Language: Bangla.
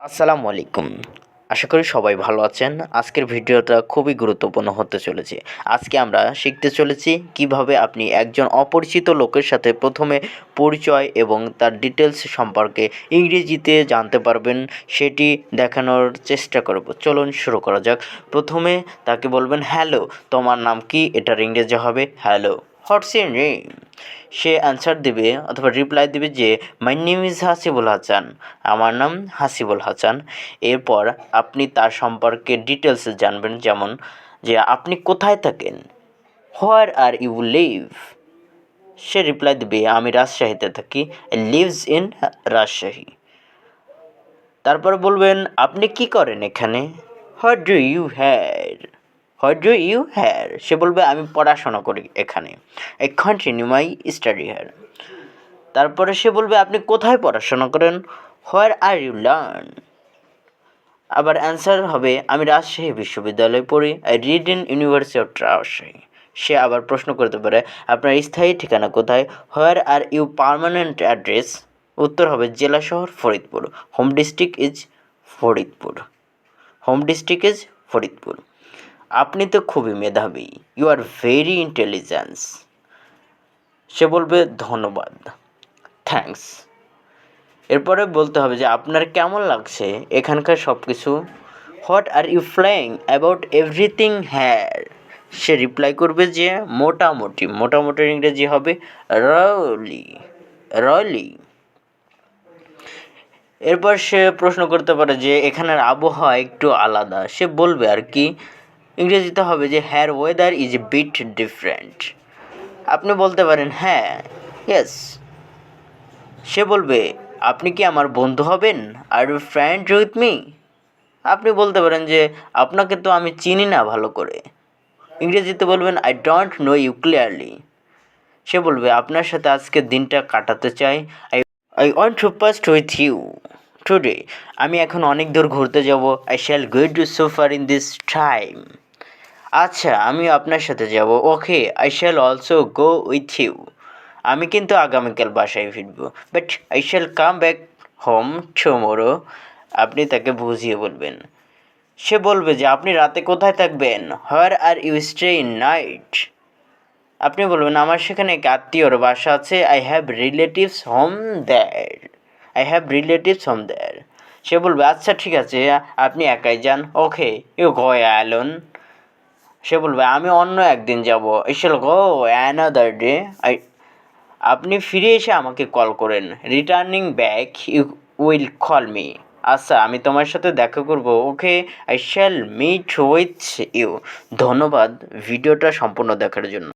আসসালামু আলাইকুম। আশা করি সবাই ভালো আছেন। আজকের ভিডিওটা খুবই গুরুত্বপূর্ণ হতে চলেছে। আজকে আমরা শিখতে চলেছি কিভাবে আপনি একজন অপরিচিত লোকের সাথে প্রথমে পরিচয় এবং তার ডিটেলস সম্পর্কে ইংরেজিতে জানতে পারবেন, সেটি দেখানোর চেষ্টা করব। চলুন শুরু করা যাক। প্রথমে তাকে বলবেন, হ্যালো, তোমার নাম কি? এটার ইংরেজি হবে hello, what's your name? Say answer দেবে অথবা রিপ্লাই দেবে যে my name is Hasibul Hasan, আমার নাম হাসিবুল হাসান। এরপর আপনি তার সম্পর্কে ডিটেলস জানবেন, যেমন যে আপনি কোথায় থাকেন, হোয়ার আর ইউ লিভ? সে রিপ্লাই দেবে আমি রাজশাহীতে থাকি, লিভস ইন রাজশাহী। তারপর বলবেন আপনি কি করেন এখানে, হোয়াট ডু ইউ হ্যার? হোয়াট ডু ইউ হ্যার? সে বলবে আমি পড়াশোনা করি এখানে, আই কন্টিনিউ মাই স্টাডি হ্যার। তারপরে সে বলবে আপনি কোথায় পড়াশোনা করেন, হোয়ার আর ইউ লার্ন? আবার অ্যান্সার হবে আমি রাজশাহী বিশ্ববিদ্যালয়ে পড়ি, I read in university of Rajshahi. সে আবার প্রশ্ন করতে পারে আপনার স্থায়ী ঠিকানা কোথায়, where are you permanent address? উত্তর হবে জেলা শহর Faridpur, home district is Faridpur, home district is Faridpur. আপনি তো খুবই মেধাবী, ইউ আর ভেরি ইন্টেলিজেন্স। সে বলবে ধন্যবাদ, থ্যাঙ্কস। এরপরে বলতে হবে যে আপনার কেমন লাগছে এখানকার সব কিছু, what are you flying about everything here? সে রিপ্লাই করবে যে মোটামুটি, মোটামুটির ইংরেজি হবে রলি, রলি। এরপর সে প্রশ্ন করতে পারে যে এখানের আবহাওয়া একটু আলাদা। সে বলবে আর কি, ইংরেজিতে হবে যে here weather is a bit different. আপনি বলতে পারেন হ্যাঁ, ইয়েস। সে বলবে আপনি কি আমার বন্ধু হবেন, are you friend with me? আপনি বলতে পারেন যে আপনাকে তো আমি চিনি না ভালো করে। ইংরেজিতে বলবেন I don't know you clearly. সে বলবে আপনার সাথে আজকের দিনটা কাটাতে চাই, I I want to pass with you today. আমি এখন অনেক দূর ঘুরতে যাব, I shall go to so far in this time. আচ্ছা আমি আপনার সাথে যাব, okay, I shall also go with you. আমি কিন্তু আগামীকাল বাসায় ফিরব, but I shall come back home tomorrow. আপনি তাকে বুঝিয়ে বলবেন। সে বলবে যে আপনি রাতে কোথায় থাকবেন, where are you stay in night? আপনি বলবেন আমার সেখানে এক আত্মীয়র বাসা আছে, I have relatives home there, I have relatives home there. সে বলবে আচ্ছা ঠিক আছে, আপনি একাই যান, ওকে, ইউ গো অ্যালোন। সে বলবে আমি অন্য একদিন যাব, I shall go another day. আপনি ফিরে এসে আমাকে কল করেন, returning back you will call me. আচ্ছা আমি তোমার সাথে দেখা করব, okay, I shall meet with you. ধন্যবাদ ভিডিওটা সম্পূর্ণ দেখার জন্য।